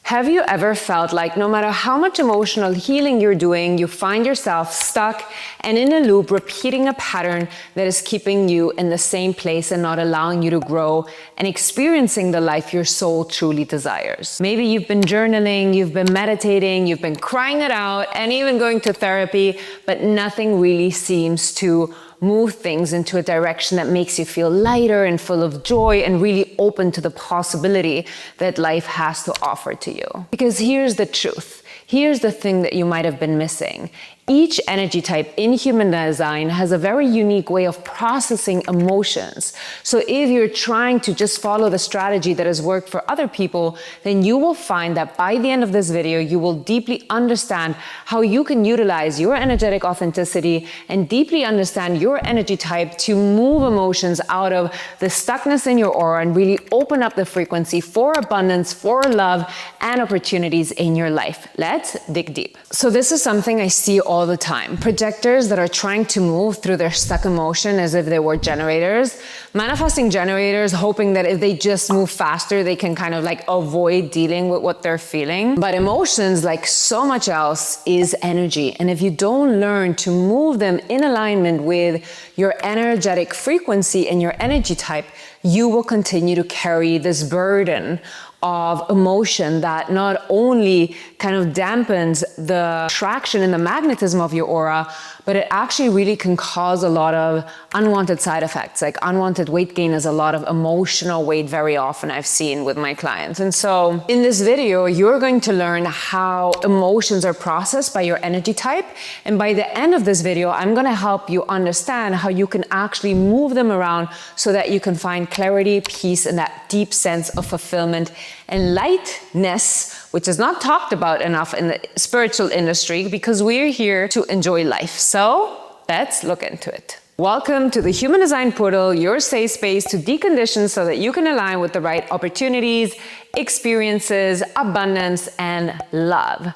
Have you ever felt like no matter how much emotional healing you're doing, you find yourself stuck and in a loop repeating a pattern that is keeping you in the same place and not allowing you to grow and experiencing the life your soul truly desires? Maybe you've been journaling, you've been meditating, you've been crying it out and even going to therapy, but nothing really seems to move things into a direction that makes you feel lighter and full of joy and really open to the possibility that life has to offer to you. Because here's the truth. Here's the thing that you might have been missing. Each energy type in human design has a very unique way of processing emotions. So if you're trying to just follow the strategy that has worked for other people, then you will find that by the end of this video, you will deeply understand how you can utilize your energetic authenticity and deeply understand your energy type to move emotions out of the stuckness in your aura and really open up the frequency for abundance, for love, and opportunities in your life. Let's dig deep. So this is something I see all the time. Projectors that are trying to move through their stuck emotion as if they were generators. Manifesting generators hoping that if they just move faster, they can kind of like avoid dealing with what they're feeling. But emotions, like so much else, is energy. And if you don't learn to move them in alignment with your energetic frequency and your energy type, you will continue to carry this burden of emotion that not only kind of dampens the attraction and the magnetism of your aura, but it actually really can cause a lot of unwanted side effects. Like unwanted weight gain is a lot of emotional weight very often I've seen with my clients. And so in this video, you're going to learn how emotions are processed by your energy type. And by the end of this video, I'm gonna help you understand how you can actually move them around so that you can find clarity, peace, and that deep sense of fulfillment and lightness, which is not talked about enough in the spiritual industry because we're here to enjoy life. So let's look into it. Welcome to the Human Design Portal, your safe space to decondition so that you can align with the right opportunities, experiences, abundance, and love.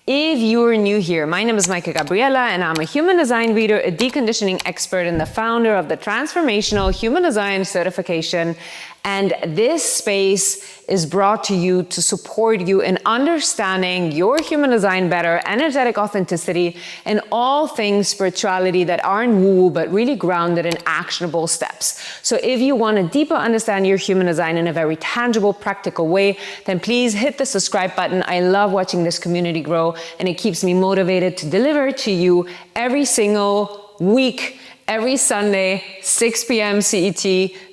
If you're new here, my name is Maika Gabriela and I'm a human design reader, a deconditioning expert, and the founder of the Transformational Human Design Certification. And this space is brought to you to support you in understanding your human design better, energetic authenticity, and all things spirituality that aren't woo, but really grounded in actionable steps. So if you want to deeper understand your human design in a very tangible, practical way, then please hit the subscribe button. I love watching this community grow, and it keeps me motivated to deliver to you every single week. Every Sunday, 6 p.m. CET,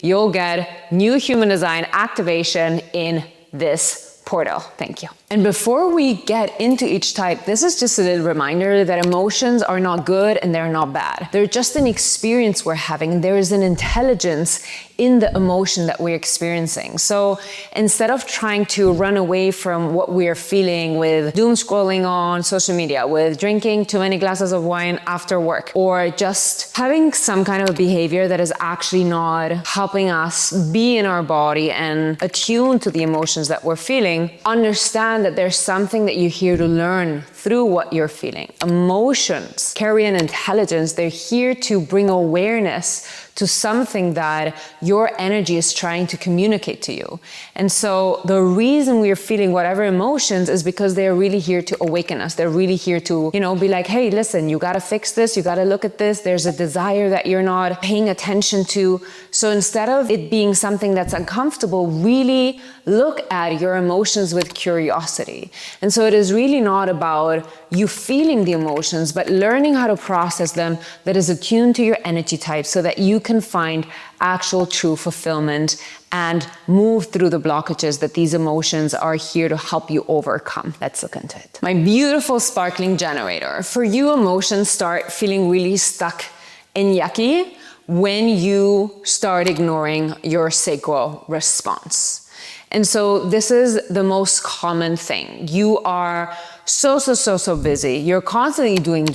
you'll get new human design activation in this portal. Thank you. And before we get into each type, this is just a little reminder that emotions are not good and they're not bad. They're just an experience we're having. There is an intelligence in the emotion that we're experiencing. So instead of trying to run away from what we're feeling with doom scrolling on social media, with drinking too many glasses of wine after work, or just having some kind of a behavior that is actually not helping us be in our body and attune to the emotions that we're feeling, understand that there's something that you're here to learn through what you're feeling. Emotions carry an intelligence. They're here to bring awareness to something that your energy is trying to communicate to you. And so the reason we're feeling whatever emotions is because they're really here to awaken us. They're really here to, be like, hey, listen, you gotta fix this, you gotta look at this. There's a desire that you're not paying attention to. So instead of it being something that's uncomfortable, really look at your emotions with curiosity. And so it is really not about you feeling the emotions, but learning how to process them that is attuned to your energy type so that you can find actual true fulfillment and move through the blockages that these emotions are here to help you overcome. Let's look into it. My beautiful sparkling generator. For you, emotions start feeling really stuck and yucky when you start ignoring your sacral response. And so this is the most common thing. You are so busy. You're constantly doing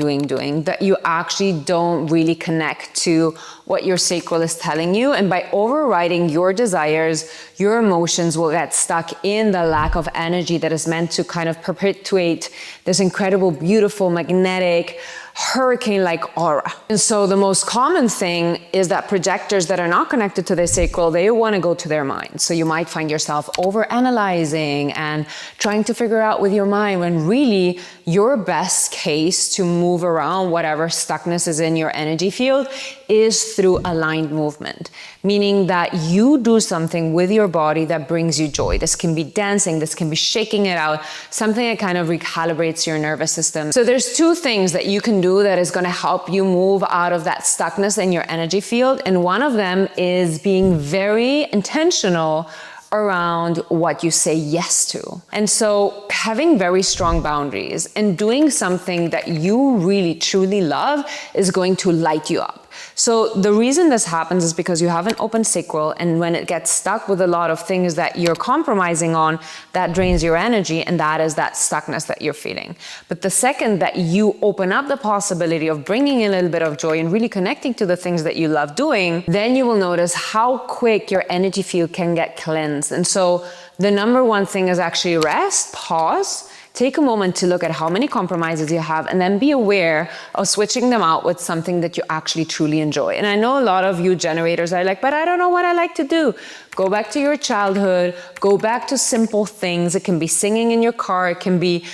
that you actually don't really connect to what your sacral is telling you. And by overriding your desires, your emotions will get stuck in the lack of energy that is meant to kind of perpetuate this incredible, beautiful, magnetic, hurricane-like aura. And so the most common thing is that projectors that are not connected to their sacral, they want to go to their mind. So you might find yourself overanalyzing and trying to figure out with your mind, when really your best case to move around whatever stuckness is in your energy field is through aligned movement, meaning that you do something with your body that brings you joy. This can be dancing, this can be shaking it out, something that kind of recalibrates your nervous system. So there's two things that you can do that is going to help you move out of that stuckness in your energy field. And one of them is being very intentional around what you say yes to. And so having very strong boundaries and doing something that you really truly love is going to light you up. So the reason this happens is because you have an open sacral, and when it gets stuck with a lot of things that you're compromising on, that drains your energy, and that is that stuckness that you're feeling. But the second that you open up the possibility of bringing a little bit of joy and really connecting to the things that you love doing, then you will notice how quick your energy field can get cleansed. And so the number one thing is actually rest, pause, take a moment to look at how many compromises you have, and then be aware of switching them out with something that you actually truly enjoy. And I know a lot of you generators are like, but I don't know what I like to do. Go back to your childhood, go back to simple things. It can be singing in your car, it can be,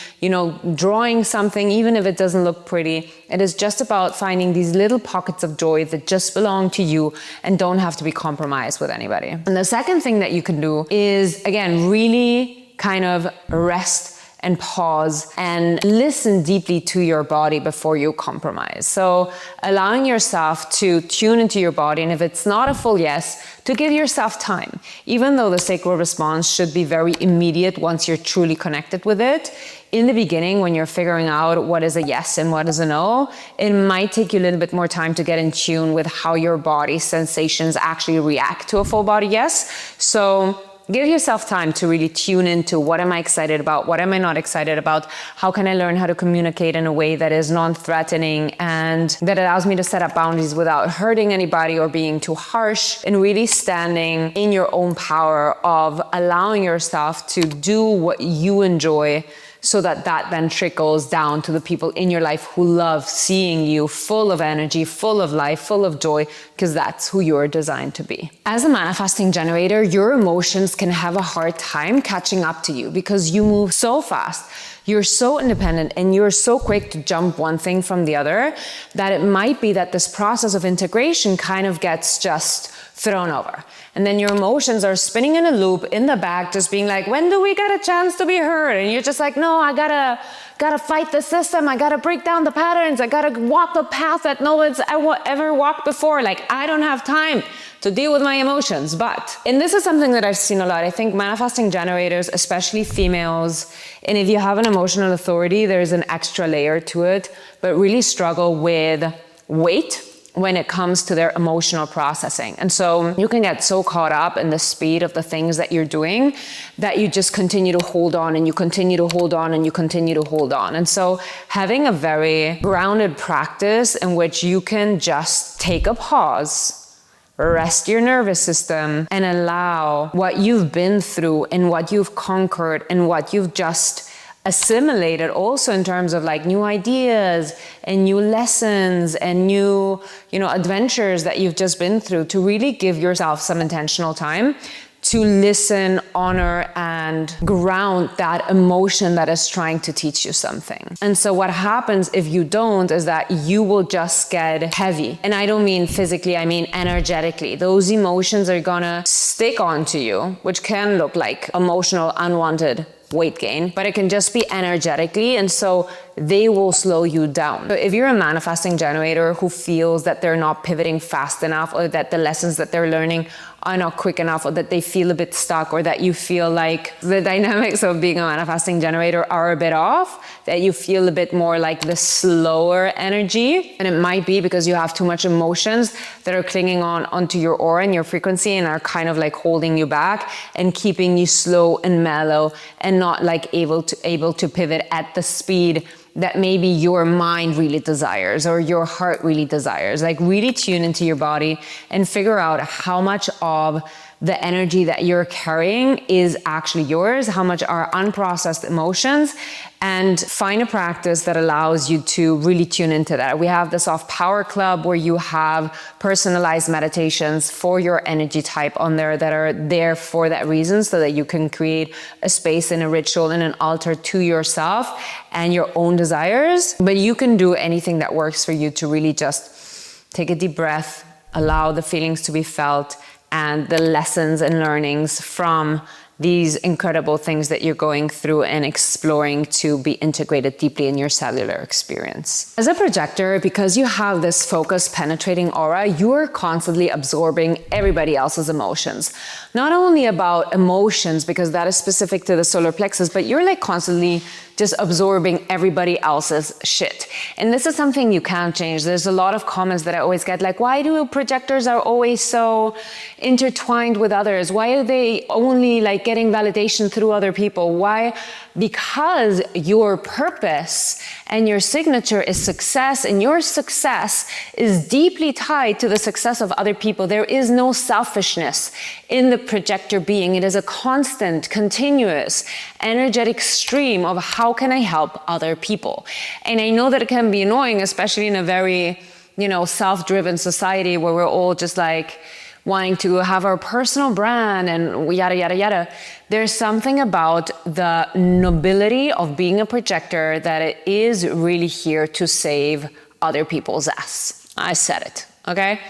drawing something, even if it doesn't look pretty. It is just about finding these little pockets of joy that just belong to you and don't have to be compromised with anybody. And the second thing that you can do is, again, really kind of rest and pause and listen deeply to your body before you compromise. So allowing yourself to tune into your body, and if it's not a full yes, to give yourself time. Even though the sacral response should be very immediate once you're truly connected with it, in the beginning, when you're figuring out what is a yes and what is a no, it might take you a little bit more time to get in tune with how your body's sensations actually react to a full body yes. So give yourself time to really tune into what am I excited about, what am I not excited about, how can I learn how to communicate in a way that is non-threatening and that allows me to set up boundaries without hurting anybody or being too harsh, and really standing in your own power of allowing yourself to do what you enjoy, so that then trickles down to the people in your life who love seeing you full of energy, full of life, full of joy, because that's who you're designed to be. As a manifesting generator, your emotions can have a hard time catching up to you because you move so fast. You're so independent and you're so quick to jump one thing from the other that it might be that this process of integration kind of gets just thrown over. And then your emotions are spinning in a loop in the back, just being like, when do we get a chance to be heard? And you're just like, no, I gotta fight the system. I gotta break down the patterns. I gotta walk the path that no one's ever walked before. Like, I don't have time to deal with my emotions. And this is something that I've seen a lot. I think manifesting generators, especially females, and if you have an emotional authority, there's an extra layer to it, but really struggle with weight when it comes to their emotional processing. And so you can get so caught up in the speed of the things that you're doing that you just continue to hold on and you continue to hold on and you continue to hold on. And so having a very grounded practice in which you can just take a pause, rest your nervous system, and allow what you've been through and what you've conquered and what you've just assimilated also in terms of like new ideas and new lessons and new, adventures that you've just been through, to really give yourself some intentional time to listen, honor, and ground that emotion that is trying to teach you something. And so what happens if you don't is that you will just get heavy. And I don't mean physically, I mean energetically. Those emotions are gonna stick onto you, which can look like emotional, unwanted weight gain, but it can just be energetically, and so they will slow you down. So if you're a manifesting generator who feels that they're not pivoting fast enough, or that the lessons that they're learning are not quick enough, or that they feel a bit stuck, or that you feel like the dynamics of being a manifesting generator are a bit off, that you feel a bit more like the slower energy, and it might be because you have too much emotions that are clinging onto your aura and your frequency and are kind of like holding you back and keeping you slow and mellow and not like able to pivot at the speed that maybe your mind really desires or your heart really desires. Like, really tune into your body and figure out how much of the energy that you're carrying is actually yours, how much are unprocessed emotions, and find a practice that allows you to really tune into that. We have the Soft Power Club where you have personalized meditations for your energy type on there that are there for that reason, so that you can create a space and a ritual and an altar to yourself and your own desires. But you can do anything that works for you to really just take a deep breath, allow the feelings to be felt, and the lessons and learnings from these incredible things that you're going through and exploring to be integrated deeply in your cellular experience. As a projector, because you have this focused, penetrating aura, you're constantly absorbing everybody else's emotions. Not only about emotions, because that is specific to the solar plexus, but you're like constantly just absorbing everybody else's shit. And this is something you can't change. There's a lot of comments that I always get, like, why do projectors are always so intertwined with others? Why are they only like getting validation through other people? Why? Because your purpose and your signature is success, and your success is deeply tied to the success of other people. There is no selfishness in the projector being. It is a constant, continuous, energetic stream of how can I help other people? And I know that it can be annoying, especially in a very, self-driven society where we're all just like wanting to have our personal brand and yada, yada, yada. There's something about the nobility of being a projector that it is really here to save other people's ass. I said it, okay?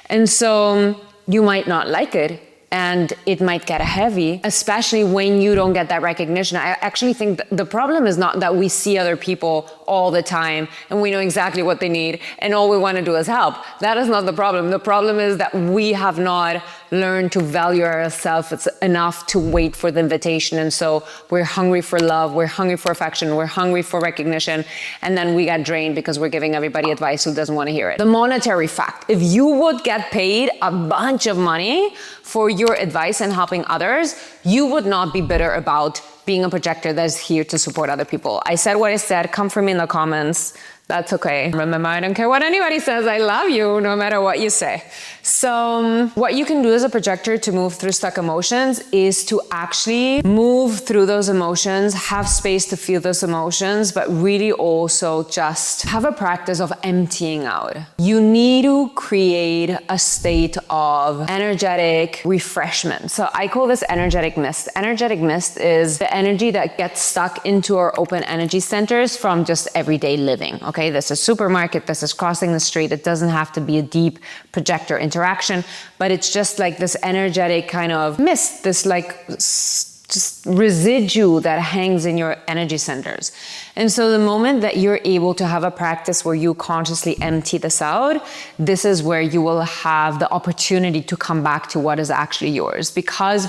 And so you might not like it, and it might get heavy, especially when you don't get that recognition. I actually think the problem is not that we see other people all the time and we know exactly what they need and all we want to do is help. That is not the problem. The problem is that we have not learned to value ourselves enough to wait for the invitation. And so we're hungry for love, we're hungry for affection, we're hungry for recognition, and then we get drained because we're giving everybody advice who doesn't want to hear it. The monetary fact: if you would get paid a bunch of money for your advice and helping others, you would not be bitter about being a projector that is here to support other people. I said what I said. Come for me in the comments. That's okay. Remember, I don't care what anybody says. I love you no matter what you say. So what you can do as a projector to move through stuck emotions is to actually move through those emotions, have space to feel those emotions, but really also just have a practice of emptying out. You need to create a state of energetic refreshment. So I call this energetic mist. Energetic mist is the energy that gets stuck into our open energy centers from just everyday living. Okay, this is supermarket, this is crossing the street. It doesn't have to be a deep projector interaction, but it's just like this energetic kind of mist, this like just residue that hangs in your energy centers. And so the moment that you're able to have a practice where you consciously empty this out, this is where you will have the opportunity to come back to what is actually yours. Because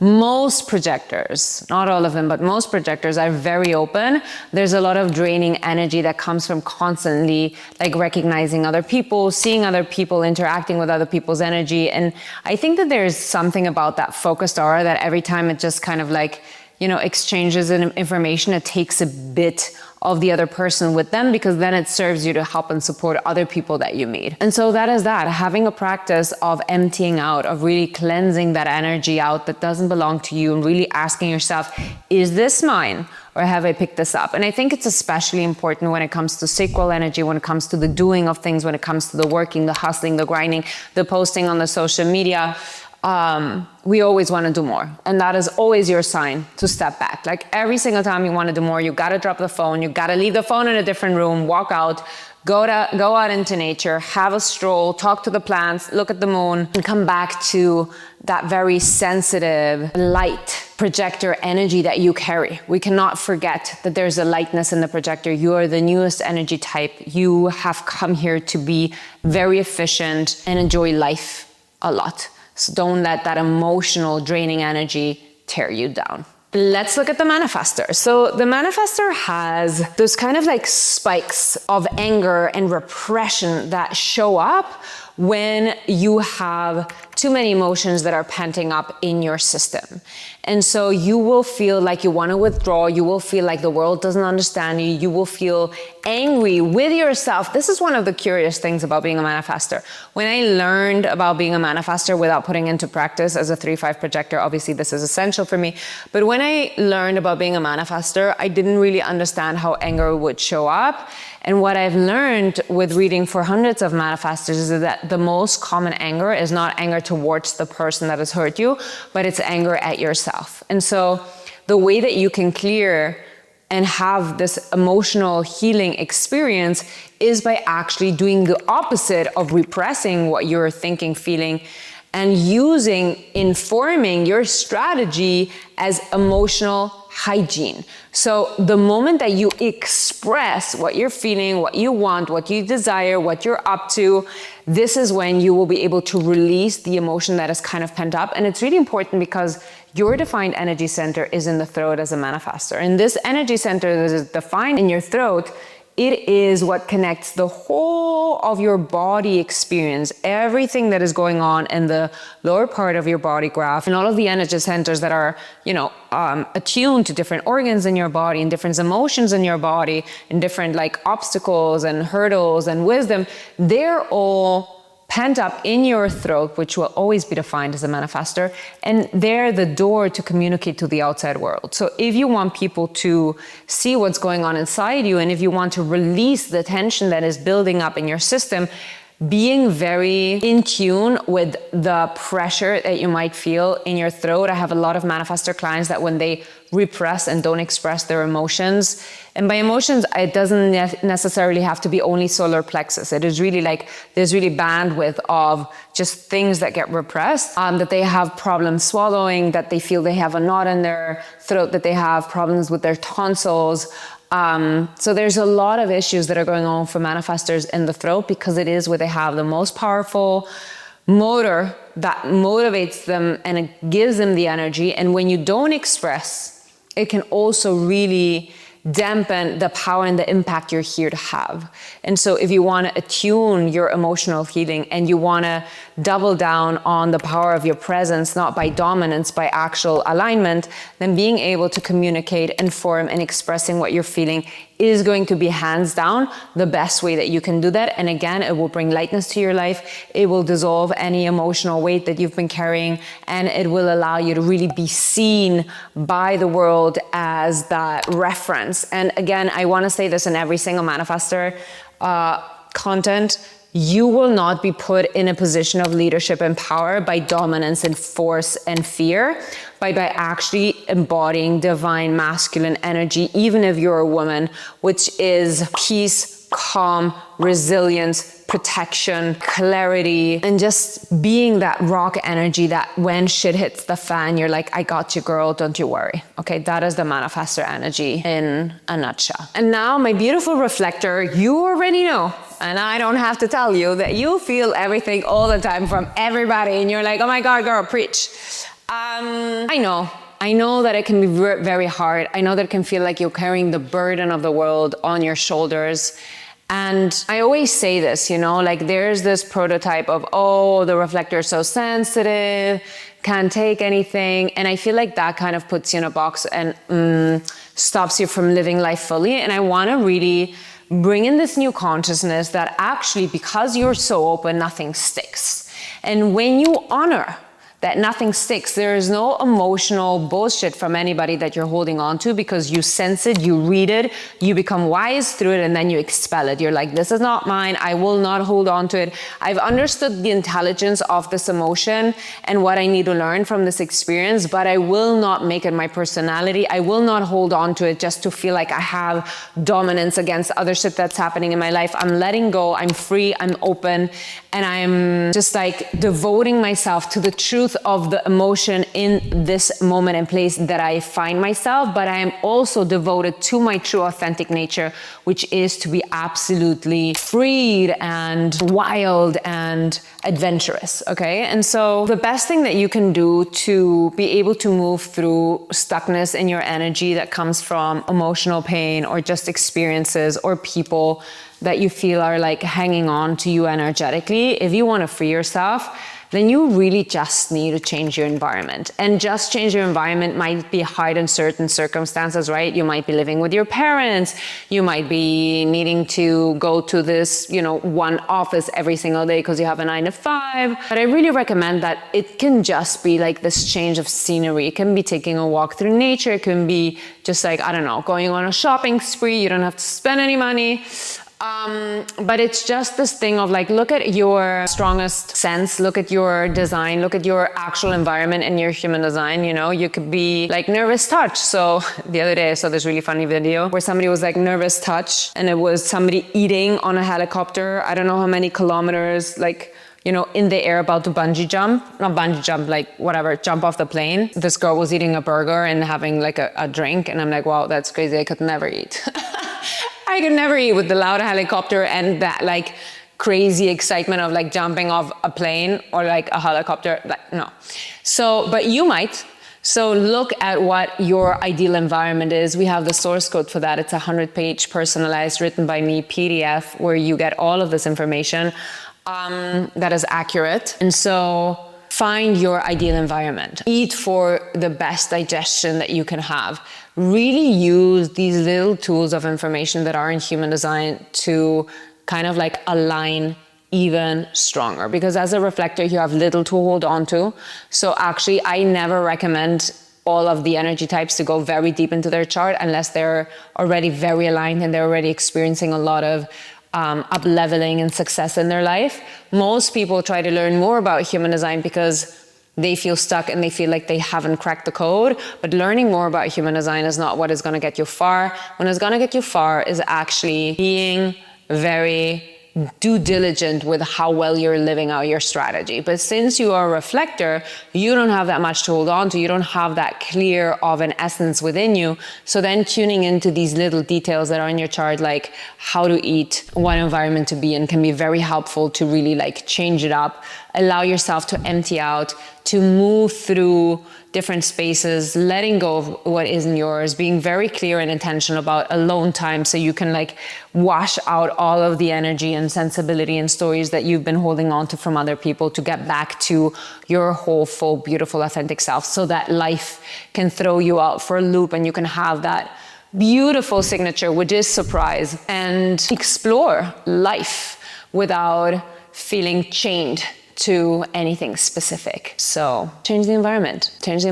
most projectors, not all of them, but most projectors are very open. There's a lot of draining energy that comes from constantly like recognizing other people, seeing other people, interacting with other people's energy. And I think that there's something about that focused aura that every time it just kind of like, exchanges information, it takes a bit of the other person with them, because then it serves you to help and support other people that you meet. And so that is that, having a practice of emptying out, of really cleansing that energy out that doesn't belong to you, and really asking yourself, is this mine? Or have I picked this up? And I think it's especially important when it comes to sacral energy, when it comes to the doing of things, when it comes to the working, the hustling, the grinding, the posting on the social media. We always want to do more. And that is always your sign to step back. Like every single time you want to do more, you got to drop the phone, you got to leave the phone in a different room, walk out, go out into nature, have a stroll, talk to the plants, look at the moon, and come back to that very sensitive, light projector energy that you carry. We cannot forget that there's a lightness in the projector. You are the newest energy type. You have come here to be very efficient and enjoy life a lot. So don't let that emotional draining energy tear you down. Let's look at the manifestor. So the manifestor has those kind of like spikes of anger and repression that show up when you have too many emotions that are penting up in your system. And so you will feel like you want to withdraw. You will feel like the world doesn't understand you. You will feel angry with yourself. This is one of the curious things about being a manifestor. When I learned about being a manifestor without putting into practice as a 3-5 projector, obviously this is essential for me. But when I learned about being a manifestor, I didn't really understand how anger would show up. And what I've learned with reading for hundreds of manifestors is that the most common anger is not anger towards the person that has hurt you, but it's anger at yourself. And so the way that you can clear and have this emotional healing experience is by actually doing the opposite of repressing what you're thinking, feeling, and informing your strategy as emotional hygiene. So the moment that you express what you're feeling, what you want, what you desire, what you're up to, this is when you will be able to release the emotion that is kind of pent up. And it's really important because your defined energy center is in the throat as a manifestor. And this energy center that is defined in your throat, it is what connects the whole of your body experience, everything that is going on in the lower part of your body graph, and all of the energy centers that are, attuned to different organs in your body and different emotions in your body and different obstacles and hurdles and wisdom. They're all pent up in your throat, which will always be defined as a manifestor, and they're the door to communicate to the outside world. So if you want people to see what's going on inside you, and if you want to release the tension that is building up in your system, being very in tune with the pressure that you might feel in your throat. I have a lot of manifestor clients that when they repress and don't express their emotions, and by emotions, it doesn't necessarily have to be only solar plexus. It is really there's really bandwidth of just things that get repressed, that they have problems swallowing, that they feel they have a knot in their throat, that they have problems with their tonsils. So there's a lot of issues that are going on for manifestors in the throat because it is where they have the most powerful motor that motivates them and it gives them the energy. And when you don't express, it can also really dampen the power and the impact you're here to have. And so if you want to attune your emotional healing and you want to double down on the power of your presence, not by dominance, by actual alignment, then being able to communicate, inform, and expressing what you're feeling is going to be hands down the best way that you can do that. And again, it will bring lightness to your life. It will dissolve any emotional weight that you've been carrying, and it will allow you to really be seen by the world as that reference. And again, I want to say this in every single manifestor content. You will not be put in a position of leadership and power by dominance and force and fear, by actually embodying divine masculine energy, even if you're a woman, which is peace, calm, resilience, protection, clarity, and just being that rock energy that when shit hits the fan, you're like, I got you, girl, don't you worry. Okay, that is the manifestor energy in a nutshell. And now, my beautiful reflector, you already know, and I don't have to tell you, that you feel everything all the time from everybody, and you're like, oh my God, girl, preach. I know that it can be very hard. I know that it can feel like you're carrying the burden of the world on your shoulders. And I always say this, there's this prototype of, oh, the reflector is so sensitive, can't take anything. And I feel like that kind of puts you in a box and stops you from living life fully. And I want to really bring in this new consciousness that actually, because you're so open, nothing sticks. And when you honor that nothing sticks, there is no emotional bullshit from anybody that you're holding on to, because you sense it, you read it, you become wise through it, and then you expel it. You're like, this is not mine, I will not hold on to it. I've understood the intelligence of this emotion and what I need to learn from this experience, but I will not make it my personality. I will not hold on to it just to feel like I have dominance against other shit that's happening in my life. I'm letting go, I'm free, I'm open, and I'm just devoting myself to the truth of the emotion in this moment and place that I find myself, but I am also devoted to my true authentic nature, which is to be absolutely freed and wild and adventurous, okay? And so the best thing that you can do to be able to move through stuckness in your energy that comes from emotional pain or just experiences or people that you feel are hanging on to you energetically, if you want to free yourself, then you really just need to change your environment. And just change your environment might be hard in certain circumstances, right? You might be living with your parents. You might be needing to go to this, one office every single day because you have a 9 to 5. But I really recommend that it can just be like this change of scenery. It can be taking a walk through nature. It can be just like, I don't know, going on a shopping spree. You don't have to spend any money. But it's just this thing of like, look at your strongest sense, look at your design, look at your actual environment and your human design. You could be like nervous touch. So the other day I saw this really funny video where somebody was like nervous touch, and it was somebody eating on a helicopter. I don't know how many kilometers, in the air, about to jump off the plane. This girl was eating a burger and having like a drink. And I'm like, wow, that's crazy. I could never eat. I could never eat with the loud helicopter and that like crazy excitement of like jumping off a plane or like a helicopter. No. So, but you might. So look at what your ideal environment is. We have the source code for that. It's a 100-page personalized, written by me PDF where you get all of this information that is accurate. And so find your ideal environment. Eat for the best digestion that you can have. Really use these little tools of information that are in human design to kind of like align even stronger. Because as a reflector, you have little to hold on to. So actually, I never recommend all of the energy types to go very deep into their chart unless they're already very aligned and they're already experiencing a lot of up-leveling and success in their life. Most people try to learn more about human design because they feel stuck and they feel like they haven't cracked the code. But learning more about human design is not what is going to get you far. What is going to get you far is actually being very due diligent with how well you're living out your strategy. But since you are a reflector, you don't have that much to hold on to. You don't have that clear of an essence within you. So then tuning into these little details that are in your chart, like how to eat, what environment to be in, can be very helpful to really like change it up, allow yourself to empty out, to move through different spaces, letting go of what isn't yours, being very clear and intentional about alone time so you can like wash out all of the energy and sensibility and stories that you've been holding on to from other people to get back to your whole, full, beautiful, authentic self so that life can throw you out for a loop and you can have that beautiful signature, which is surprise, and explore life without feeling chained to anything specific. So change the environment, change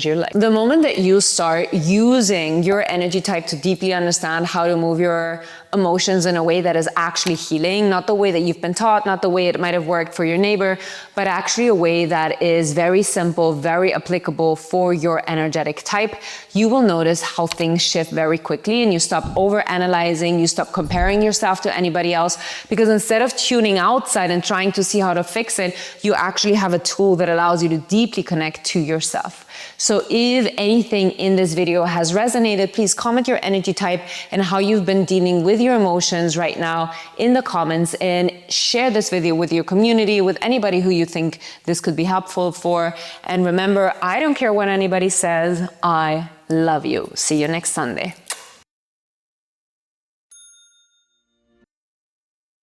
your life. The moment that you start using your energy type to deeply understand how to move your emotions in a way that is actually healing, not the way that you've been taught, not the way it might have worked for your neighbor, but actually a way that is very simple, very applicable for your energetic type, you will notice how things shift very quickly and you stop over-analyzing, you stop comparing yourself to anybody else, because instead of tuning outside and trying to see how to fix it, you actually have a tool that allows you to deeply connect to yourself. So if anything in this video has resonated, please comment your energy type and how you've been dealing with your emotions right now in the comments, and share this video with your community, with anybody who you think this could be helpful for. And remember, I don't care what anybody says, I love you. See you next Sunday.